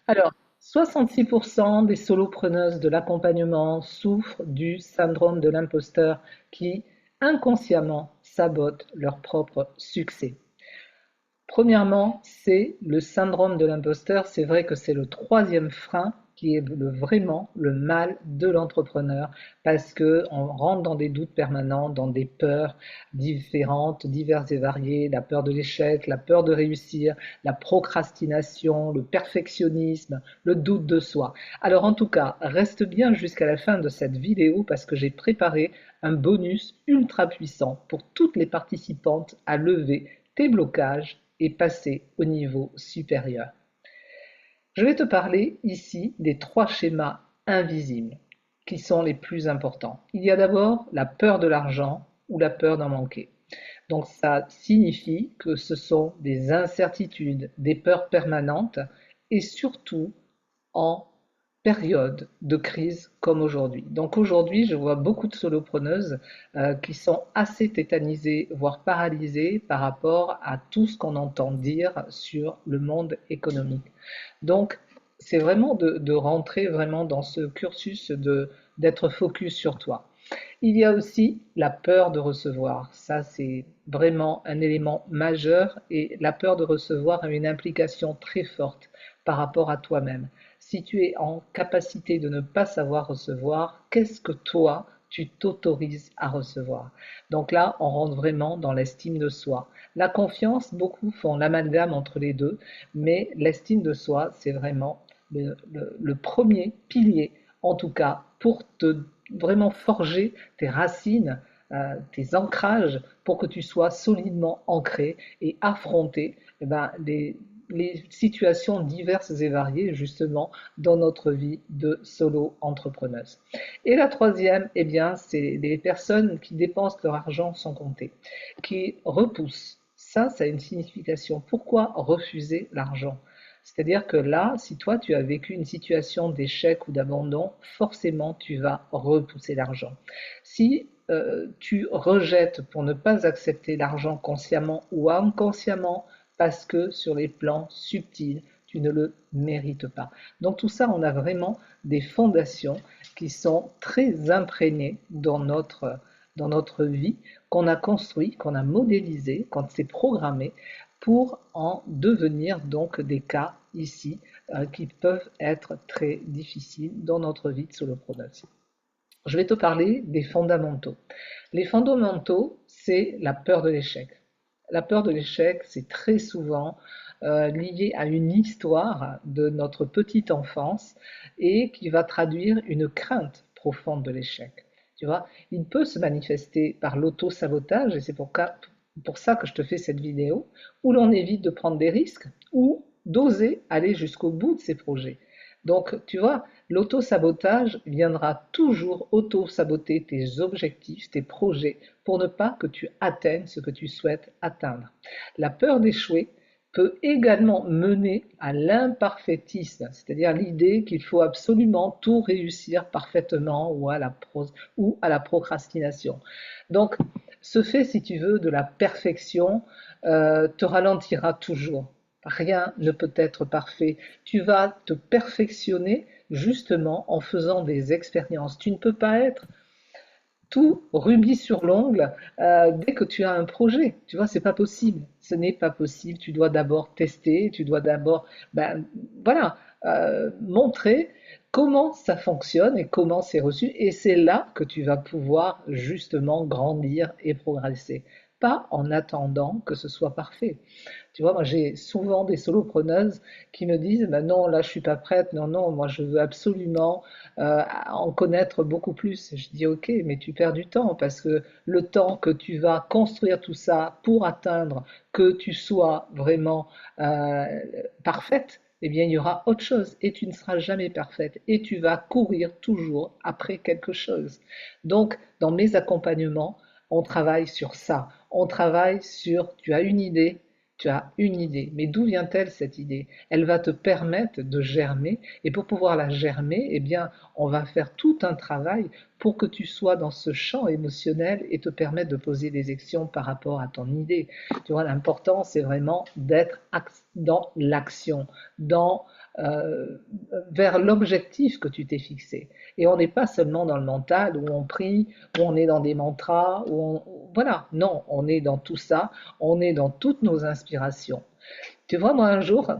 Alors, 66% des solopreneuses de l'accompagnement souffrent du syndrome de l'imposteur qui inconsciemment sabote leur propre succès. Premièrement, c'est le syndrome de l'imposteur. C'est vrai que c'est le troisième frein qui est vraiment le mal de l'entrepreneur parce que on rentre dans des doutes permanents, dans des peurs différentes, diverses et variées, la peur de l'échec, la peur de réussir, la procrastination, le perfectionnisme, le doute de soi. Alors en tout cas, reste bien jusqu'à la fin de cette vidéo parce que j'ai préparé un bonus ultra puissant pour toutes les participantes à lever tes blocages et passer au niveau supérieur. Je vais te parler ici des trois schémas invisibles qui sont les plus importants. Il y a d'abord la peur de l'argent ou la peur d'en manquer. Donc ça signifie que ce sont des incertitudes, des peurs permanentes et surtout en période de crise comme aujourd'hui. Donc aujourd'hui, je vois beaucoup de solopreneuses qui sont assez tétanisées, voire paralysées par rapport à tout ce qu'on entend dire sur le monde économique. Donc, c'est vraiment de rentrer vraiment dans ce cursus d'être focus sur toi. Il y a aussi la peur de recevoir. Ça, c'est vraiment un élément majeur et la peur de recevoir a une implication très forte par rapport à toi-même. Si tu es en capacité de ne pas savoir recevoir, qu'est-ce que toi, tu t'autorises à recevoir? Donc là, on rentre vraiment dans l'estime de soi. La confiance, beaucoup font l'amalgame entre les deux, mais l'estime de soi, c'est vraiment le premier pilier, en tout cas, pour te vraiment forger tes racines, tes ancrages, pour que tu sois solidement ancré et affronter les situations diverses et variées, justement, dans notre vie de solo-entrepreneuse. Et la troisième, eh bien, c'est les personnes qui dépensent leur argent sans compter, qui repoussent. Ça a une signification. Pourquoi refuser l'argent? C'est-à-dire que là, si toi tu as vécu une situation d'échec ou d'abandon, forcément tu vas repousser l'argent. Si tu rejettes pour ne pas accepter l'argent consciemment ou inconsciemment parce que sur les plans subtils, tu ne le mérites pas. Donc tout ça, on a vraiment des fondations qui sont très imprégnées dans notre vie, qu'on a construit, qu'on a modélisé, qu'on s'est programmé pour en devenir donc des cas ici qui peuvent être très difficiles dans notre vie de solopreneur. Je vais te parler des fondamentaux. Les fondamentaux, c'est la peur de l'échec. La peur de l'échec, c'est très souvent lié à une histoire de notre petite enfance et qui va traduire une crainte profonde de l'échec. Tu vois, il peut se manifester par l'auto-sabotage, et c'est pour ça que je te fais cette vidéo, où l'on évite de prendre des risques ou d'oser aller jusqu'au bout de ses projets. Donc, tu vois, l'auto-sabotage viendra toujours auto-saboter tes objectifs, tes projets, pour ne pas que tu atteignes ce que tu souhaites atteindre. La peur d'échouer peut également mener à l'imparfaitisme, c'est-à-dire l'idée qu'il faut absolument tout réussir parfaitement ou à la procrastination. Donc, ce fait, si tu veux, de la perfection te ralentira toujours. Rien ne peut être parfait. Tu vas te perfectionner justement en faisant des expériences. Tu ne peux pas être tout rubis sur l'ongle dès que tu as un projet. Tu vois, c'est pas possible. Ce n'est pas possible. Tu dois d'abord tester, tu dois d'abord, ben, voilà, montrer comment ça fonctionne et comment c'est reçu. Et c'est là que tu vas pouvoir justement grandir et progresser. Pas en attendant que ce soit parfait. Tu vois, moi j'ai souvent des solopreneuses qui me disent, ben non, là je suis pas prête, non, non, moi je veux absolument en connaître beaucoup plus. Je dis, ok, mais tu perds du temps parce que le temps que tu vas construire tout ça pour atteindre que tu sois vraiment euh, parfaite, eh bien il y aura autre chose et tu ne seras jamais parfaite et tu vas courir toujours après quelque chose. Donc, dans mes accompagnements, on travaille sur ça. On travaille sur, tu as une idée, Tu as une idée, mais d'où vient-elle cette idée? Elle va te permettre de germer, et pour pouvoir la germer, eh bien, on va faire tout un travail pour que tu sois dans ce champ émotionnel et te permettre de poser des actions par rapport à ton idée. Tu vois, l'important, c'est vraiment d'être dans l'action, dans euh, vers l'objectif que tu t'es fixé. Et on n'est pas seulement dans le mental où on prie, où on est dans des mantras, voilà, non, on est dans tout ça, on est dans toutes nos inspirations. Tu vois, moi un jour,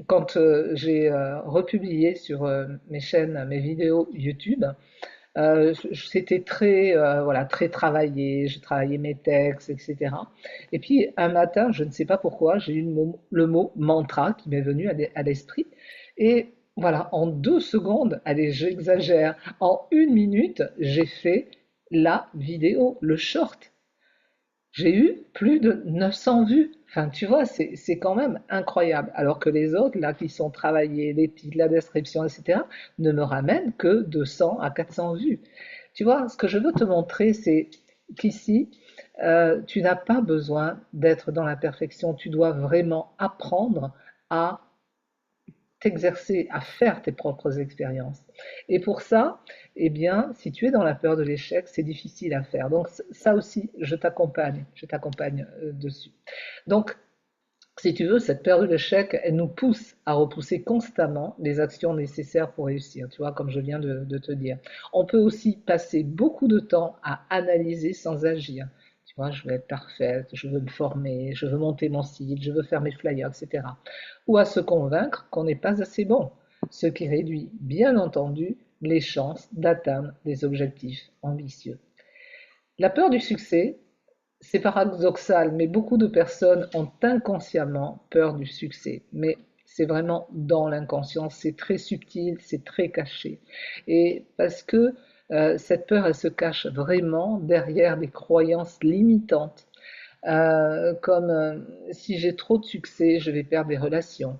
quand j'ai republié sur mes chaînes, mes vidéos YouTube, c'était très, voilà, très travaillé, j'ai travaillé mes textes, etc. Et puis un matin, je ne sais pas pourquoi, j'ai eu le mot mantra qui m'est venu à l'esprit. Et voilà, en 2 secondes, allez, j'exagère, en 1 minute, j'ai fait la vidéo, le short. J'ai eu plus de 900 vues. Enfin, tu vois, c'est quand même incroyable. Alors que les autres, là, qui sont travaillés, les titres, la description, etc., ne me ramènent que 200 à 400 vues. Tu vois, ce que je veux te montrer, c'est qu'ici, tu n'as pas besoin d'être dans la perfection. Tu dois vraiment apprendre à t'exercer à faire tes propres expériences. Et pour ça, eh bien, si tu es dans la peur de l'échec, c'est difficile à faire. Donc ça aussi, je t'accompagne dessus. Donc, si tu veux, cette peur de l'échec, elle nous pousse à repousser constamment les actions nécessaires pour réussir, tu vois, comme je viens de te dire. On peut aussi passer beaucoup de temps à analyser sans agir. Tu vois, je veux être parfaite, je veux me former, je veux monter mon site, je veux faire mes flyers, etc. Ou à se convaincre qu'on n'est pas assez bon, ce qui réduit, bien entendu, les chances d'atteindre des objectifs ambitieux. La peur du succès, c'est paradoxal, mais beaucoup de personnes ont inconsciemment peur du succès. Mais c'est vraiment dans l'inconscience, c'est très subtil, c'est très caché. Et parce que cette peur, elle se cache vraiment derrière des croyances limitantes, comme si j'ai trop de succès, je vais perdre des relations,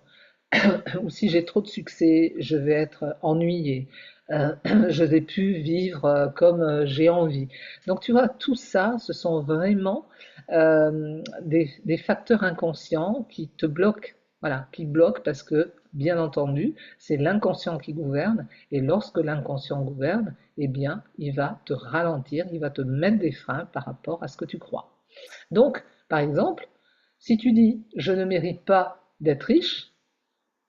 ou si j'ai trop de succès, je vais être ennuyé. Je ne vais plus vivre comme j'ai envie. Donc tu vois, tout ça, ce sont vraiment des facteurs inconscients qui te bloquent. Voilà, qui bloquent parce que, bien entendu, c'est l'inconscient qui gouverne. Et lorsque l'inconscient gouverne, eh bien, il va te ralentir, il va te mettre des freins par rapport à ce que tu crois. Donc, par exemple, si tu dis je ne mérite pas d'être riche,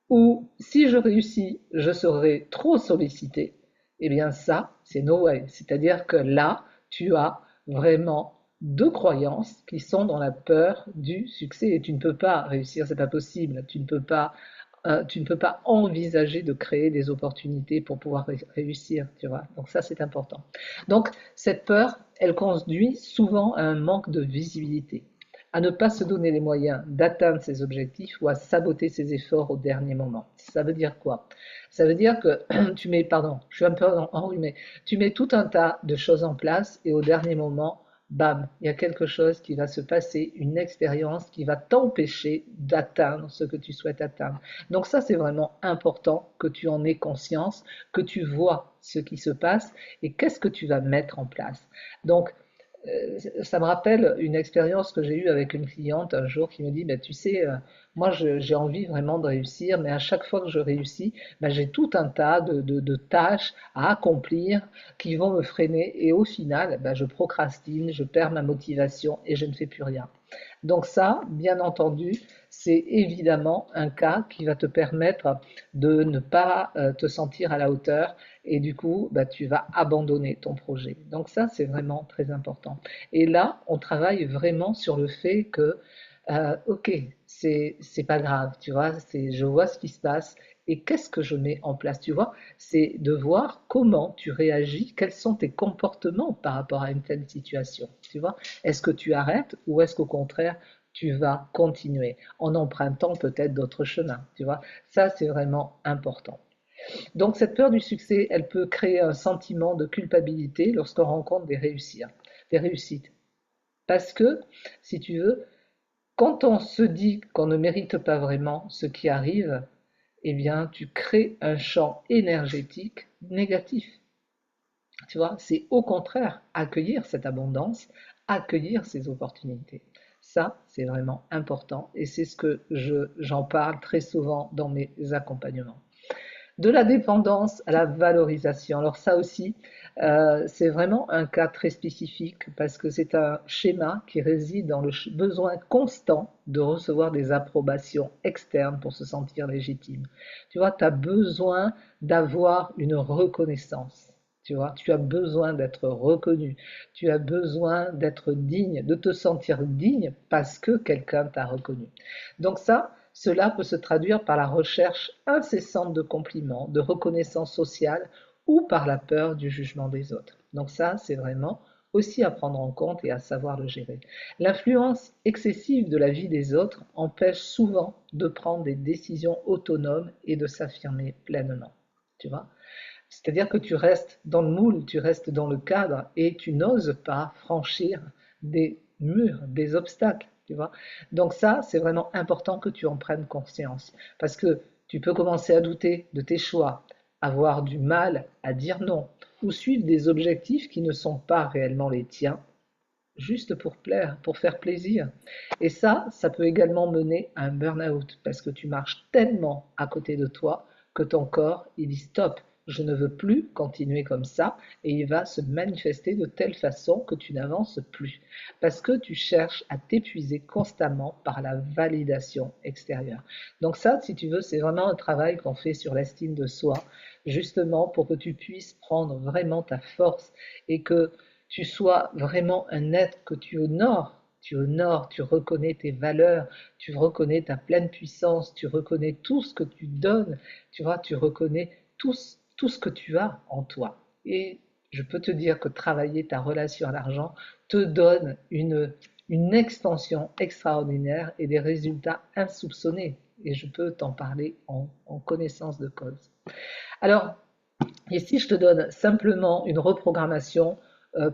ou si je réussis, je serai trop sollicité, eh bien ça, c'est no way. C'est-à-dire que là, tu as vraiment deux croyances qui sont dans la peur du succès et tu ne peux pas réussir, c'est pas possible. Tu ne peux pas envisager de créer des opportunités pour pouvoir réussir, tu vois. Donc ça, c'est important. Donc cette peur, elle conduit souvent à un manque de visibilité, à ne pas se donner les moyens d'atteindre ses objectifs ou à saboter ses efforts au dernier moment. Ça veut dire quoi? Ça veut dire que tu mets, pardon, je suis un peu enrhumé, tu mets tout un tas de choses en place et au dernier moment, bam, il y a quelque chose qui va se passer, une expérience qui va t'empêcher d'atteindre ce que tu souhaites atteindre. Donc ça, c'est vraiment important que tu en aies conscience, que tu vois ce qui se passe et qu'est-ce que tu vas mettre en place. Donc, ça me rappelle une expérience que j'ai eue avec une cliente un jour qui me dit, bah, tu sais, moi j'ai envie vraiment de réussir, mais à chaque fois que je réussis, bah, j'ai tout un tas de tâches à accomplir qui vont me freiner et au final, bah, je procrastine, je perds ma motivation et je ne fais plus rien. Donc ça, bien entendu, c'est évidemment un cas qui va te permettre de ne pas te sentir à la hauteur et du coup, bah, tu vas abandonner ton projet. Donc ça, c'est vraiment très important. Et là, on travaille vraiment sur le fait que, ok, c'est pas grave, tu vois, je vois ce qui se passe et qu'est-ce que je mets en place, tu vois, c'est de voir comment tu réagis, quels sont tes comportements par rapport à une telle situation, tu vois. Est-ce que tu arrêtes ou est-ce qu'au contraire, tu vas continuer en empruntant peut-être d'autres chemins, tu vois. Ça, c'est vraiment important. Donc cette peur du succès, elle peut créer un sentiment de culpabilité lorsqu'on rencontre des réussites. Parce que, si tu veux, quand on se dit qu'on ne mérite pas vraiment ce qui arrive, eh bien, tu crées un champ énergétique négatif. Tu vois, c'est au contraire accueillir cette abondance, accueillir ces opportunités. Ça, c'est vraiment important et c'est ce que j'en parle très souvent dans mes accompagnements. De la dépendance à la valorisation. Alors ça aussi, c'est vraiment un cas très spécifique parce que c'est un schéma qui réside dans le besoin constant de recevoir des approbations externes pour se sentir légitime. Tu vois, tu as besoin d'avoir une reconnaissance. Tu vois, tu as besoin d'être reconnu, tu as besoin d'être digne, de te sentir digne parce que quelqu'un t'a reconnu. Donc ça, cela peut se traduire par la recherche incessante de compliments, de reconnaissance sociale ou par la peur du jugement des autres. Donc ça, c'est vraiment aussi à prendre en compte et à savoir le gérer. L'influence excessive de la vie des autres empêche souvent de prendre des décisions autonomes et de s'affirmer pleinement. Tu vois? C'est-à-dire que tu restes dans le moule, tu restes dans le cadre et tu n'oses pas franchir des murs, des obstacles, tu vois. Donc ça, c'est vraiment important que tu en prennes conscience parce que tu peux commencer à douter de tes choix, avoir du mal à dire non ou suivre des objectifs qui ne sont pas réellement les tiens juste pour plaire, pour faire plaisir. Et ça peut également mener à un burn-out parce que tu marches tellement à côté de toi que ton corps, il dit stop, je ne veux plus continuer comme ça et il va se manifester de telle façon que tu n'avances plus parce que tu cherches à t'épuiser constamment par la validation extérieure. Donc ça, si tu veux, c'est vraiment un travail qu'on fait sur l'estime de soi, justement pour que tu puisses prendre vraiment ta force et que tu sois vraiment un être que tu honores, tu reconnais tes valeurs, tu reconnais ta pleine puissance, tu reconnais tout ce que tu donnes, tu vois, tu reconnais tout ce que tu as en toi. Et je peux te dire que travailler ta relation à l'argent te donne une extension extraordinaire et des résultats insoupçonnés. Et je peux t'en parler en connaissance de cause. Alors, ici, je te donne simplement une reprogrammation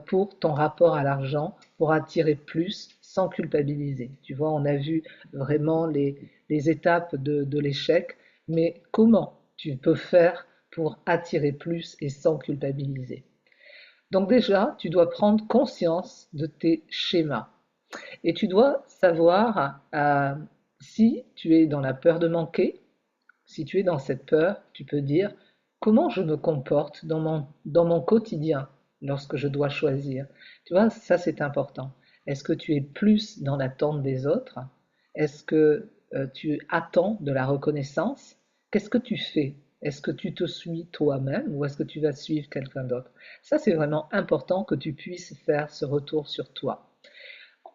pour ton rapport à l'argent, pour attirer plus sans culpabiliser. Tu vois, on a vu vraiment les étapes de l'échec, mais comment tu peux faire pour attirer plus et sans culpabiliser? Donc déjà, tu dois prendre conscience de tes schémas et tu dois savoir si tu es dans la peur de manquer, si tu es dans cette peur, tu peux dire comment je me comporte dans mon quotidien lorsque je dois choisir. Tu vois, ça c'est important. Est-ce que tu es plus dans l'attente des autres? Est-ce que tu attends de la reconnaissance? Qu'est-ce que tu fais? Est-ce que tu te suis toi-même ou est-ce que tu vas suivre quelqu'un d'autre? Ça, c'est vraiment important que tu puisses faire ce retour sur toi.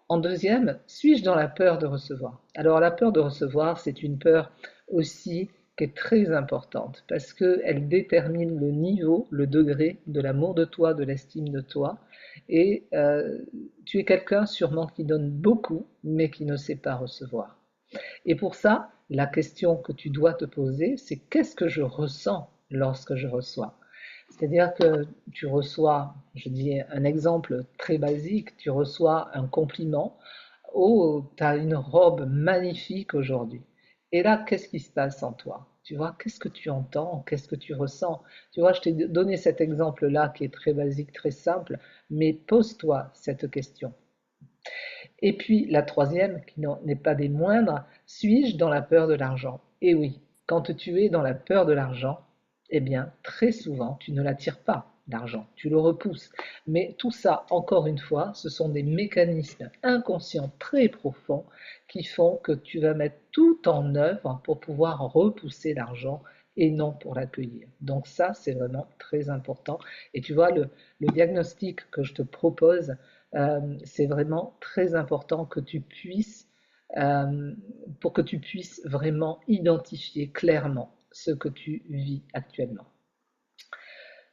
En deuxième, suis-je dans la peur de recevoir? Alors la peur de recevoir, c'est une peur aussi qui est très importante parce qu'elle détermine le niveau, le degré de l'amour de toi, de l'estime de toi. Et tu es quelqu'un sûrement qui donne beaucoup, mais qui ne sait pas recevoir. Et pour ça, la question que tu dois te poser, c'est qu'est-ce que je ressens lorsque je reçois? C'est-à-dire que tu reçois, je dis un exemple très basique, tu reçois un compliment, oh, tu as une robe magnifique aujourd'hui. Et là, qu'est-ce qui se passe en toi? Tu vois, qu'est-ce que tu entends? Qu'est-ce que tu ressens? Tu vois, je t'ai donné cet exemple-là qui est très basique, très simple, mais pose-toi cette question. Et puis la troisième, qui n'est pas des moindres, suis-je dans la peur de l'argent? Et oui, quand tu es dans la peur de l'argent, eh bien, très souvent, tu ne l'attires pas, l'argent, tu le repousses. Mais tout ça, encore une fois, ce sont des mécanismes inconscients très profonds qui font que tu vas mettre tout en œuvre pour pouvoir repousser l'argent et non pour l'accueillir. Donc ça, c'est vraiment très important. Et tu vois, le diagnostic que je te propose, c'est vraiment très important que tu puisses, pour que tu puisses vraiment identifier clairement ce que tu vis actuellement.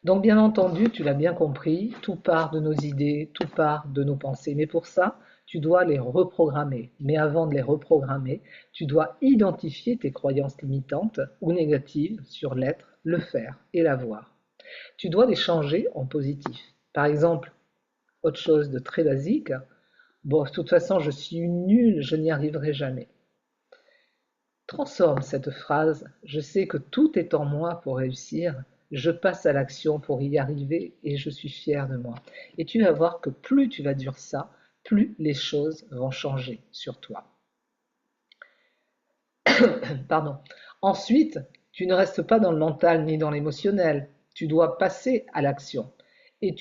Donc bien entendu, tu l'as bien compris, tout part de nos idées, tout part de nos pensées. Mais pour ça, tu dois les reprogrammer. Mais avant de les reprogrammer, tu dois identifier tes croyances limitantes ou négatives sur l'être, le faire et l'avoir. Tu dois les changer en positif. Par exemple, autre chose de très basique, bon, de toute façon, je suis nulle, je n'y arriverai jamais. Transforme cette phrase, je sais que tout est en moi pour réussir, je passe à l'action pour y arriver et je suis fier de moi. Et tu vas voir que plus tu vas dire ça, plus les choses vont changer sur toi. Pardon. Ensuite, tu ne restes pas dans le mental ni dans l'émotionnel. Tu dois passer à l'action. Et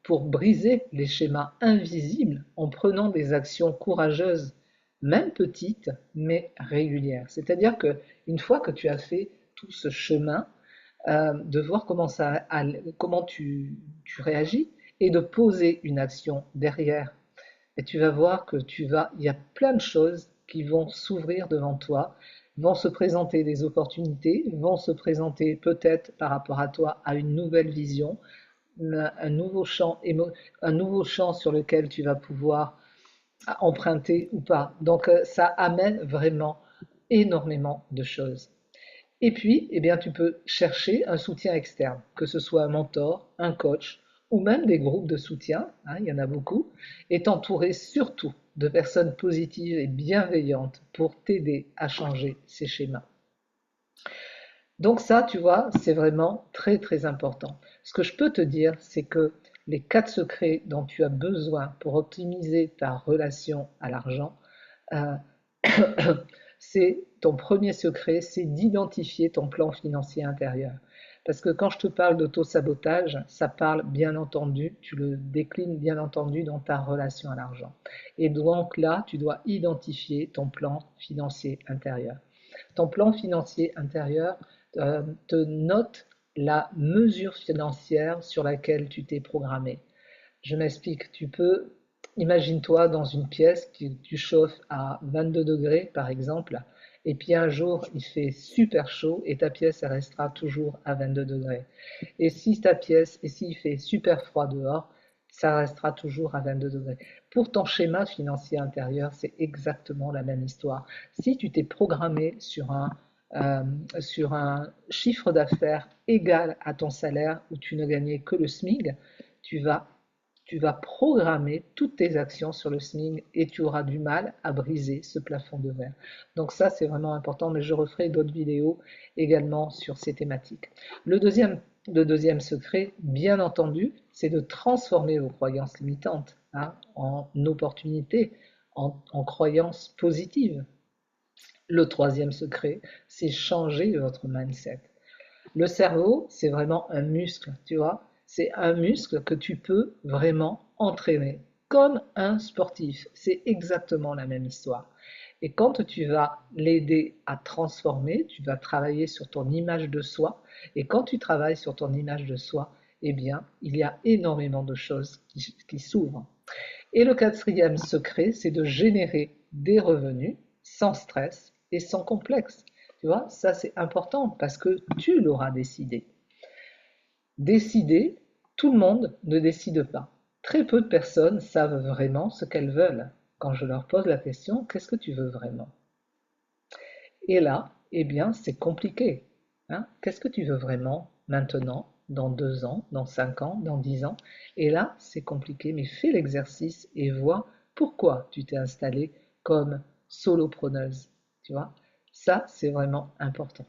pour briser les schémas invisibles en prenant des actions courageuses, même petites, mais régulières. C'est-à-dire que une fois que tu as fait tout ce chemin, de voir comment tu réagis et de poser une action derrière. Et tu vas voir que il y a plein de choses qui vont s'ouvrir devant toi, vont se présenter des opportunités, vont se présenter peut-être par rapport à toi à une nouvelle vision, un nouveau un nouveau champ sur lequel tu vas pouvoir emprunter ou pas. Donc ça amène vraiment énormément de choses. Et puis, eh bien, tu peux chercher un soutien externe, que ce soit un mentor, un coach ou même des groupes de soutien, hein, il y en a beaucoup, et t'entourer surtout de personnes positives et bienveillantes pour t'aider à changer ces schémas. Donc ça, tu vois, c'est vraiment très très important. Ce que je peux te dire, c'est que les 4 secrets dont tu as besoin pour optimiser ta relation à l'argent, euh, c'est ton premier secret, c'est d'identifier ton plan financier intérieur. Parce que quand je te parle d'auto-sabotage, ça parle bien entendu, tu le déclines bien entendu dans ta relation à l'argent. Et donc là, tu dois identifier ton plan financier intérieur. Ton plan financier intérieur te note la mesure financière sur laquelle tu t'es programmé. Je m'explique, imagine-toi dans une pièce, tu chauffes à 22 degrés par exemple, et puis un jour il fait super chaud et ta pièce elle restera toujours à 22 degrés. Et s'il fait super froid dehors, ça restera toujours à 22 degrés. Pour ton schéma financier intérieur, c'est exactement la même histoire. Si tu t'es programmé euh, sur un chiffre d'affaires égal à ton salaire où tu ne gagnais que le SMIC, tu vas tu vas programmer toutes tes actions sur le SMIC et tu auras du mal à briser ce plafond de verre. Donc ça, c'est vraiment important, mais je referai d'autres vidéos également sur ces thématiques. Le deuxième secret, bien entendu, c'est de transformer vos croyances limitantes, hein, en opportunités, en croyances positives. Le troisième secret, c'est changer votre mindset. Le cerveau, c'est vraiment un muscle, tu vois. C'est un muscle que tu peux vraiment entraîner, comme un sportif. C'est exactement la même histoire. Et quand tu vas l'aider à transformer, tu vas travailler sur ton image de soi. Et quand tu travailles sur ton image de soi, eh bien, il y a énormément de choses qui s'ouvrent. Et le quatrième secret, c'est de générer des revenus sans stress et sans complexe. Tu vois, ça c'est important parce que tu l'auras décidé. Décider, tout le monde ne décide pas. Très peu de personnes savent vraiment ce qu'elles veulent. Quand je leur pose la question, qu'est-ce que tu veux vraiment? Et là, eh bien, c'est compliqué. Hein? Qu'est-ce que tu veux vraiment maintenant, dans 2 ans, dans 5 ans, dans 10 ans? Et là, c'est compliqué, mais fais l'exercice et vois pourquoi tu t'es installé comme solopreneuse. Tu vois? Ça, c'est vraiment important.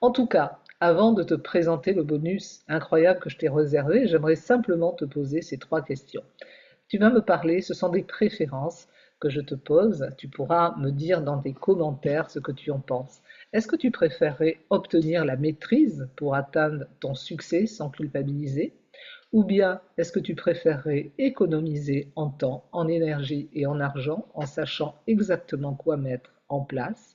En tout cas, avant de te présenter le bonus incroyable que je t'ai réservé, j'aimerais simplement te poser ces 3 questions. Tu vas me parler, ce sont des préférences que je te pose. Tu pourras me dire dans tes commentaires ce que tu en penses. Est-ce que tu préférerais obtenir la maîtrise pour atteindre ton succès sans culpabiliser? Ou bien est-ce que tu préférerais économiser en temps, en énergie et en argent en sachant exactement quoi mettre en place?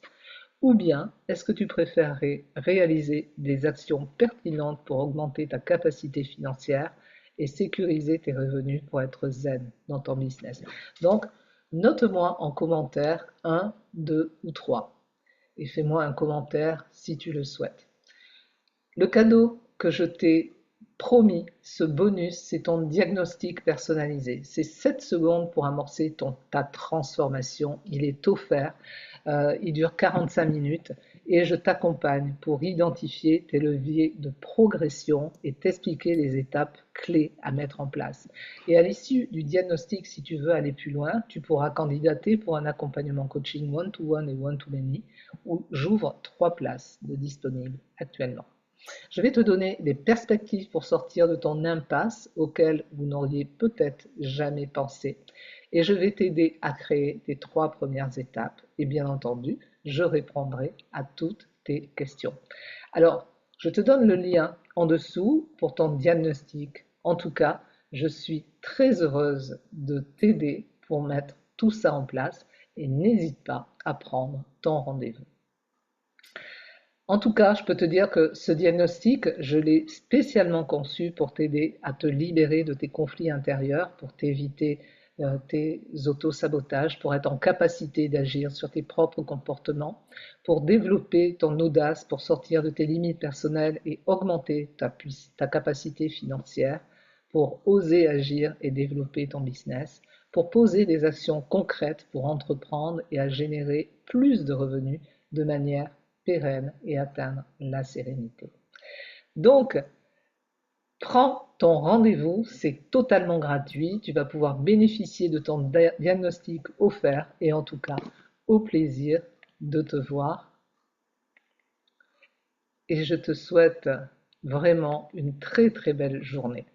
Ou bien est-ce que tu préférerais réaliser des actions pertinentes pour augmenter ta capacité financière et sécuriser tes revenus pour être zen dans ton business? Donc, note-moi en commentaire 1, 2 ou 3 et fais-moi un commentaire si tu le souhaites. Le cadeau que je t'ai promis, ce bonus, c'est ton diagnostic personnalisé. C'est 7 secondes pour amorcer ta transformation. Il est offert. Il dure 45 minutes et je t'accompagne pour identifier tes leviers de progression et t'expliquer les étapes clés à mettre en place. Et à l'issue du diagnostic, si tu veux aller plus loin, tu pourras candidater pour un accompagnement coaching one-to-one et one-to-many où j'ouvre 3 places de disponibles actuellement. Je vais te donner des perspectives pour sortir de ton impasse auquel vous n'auriez peut-être jamais pensé. et je vais t'aider à créer tes 3 premières étapes et bien entendu, je répondrai à toutes tes questions. Alors, je te donne le lien en dessous pour ton diagnostic. En tout cas, je suis très heureuse de t'aider pour mettre tout ça en place et n'hésite pas à prendre ton rendez-vous. En tout cas, je peux te dire que ce diagnostic, je l'ai spécialement conçu pour t'aider à te libérer de tes conflits intérieurs, pour t'éviter tes autosabotages, pour être en capacité d'agir sur tes propres comportements, pour développer ton audace, pour sortir de tes limites personnelles et augmenter ta capacité financière, pour oser agir et développer ton business, pour poser des actions concrètes pour entreprendre et à générer plus de revenus de manière pérenne et atteindre la sérénité. Donc, prends ton rendez-vous, c'est totalement gratuit, tu vas pouvoir bénéficier de ton diagnostic offert et en tout cas, au plaisir de te voir. Et je te souhaite vraiment une très très belle journée.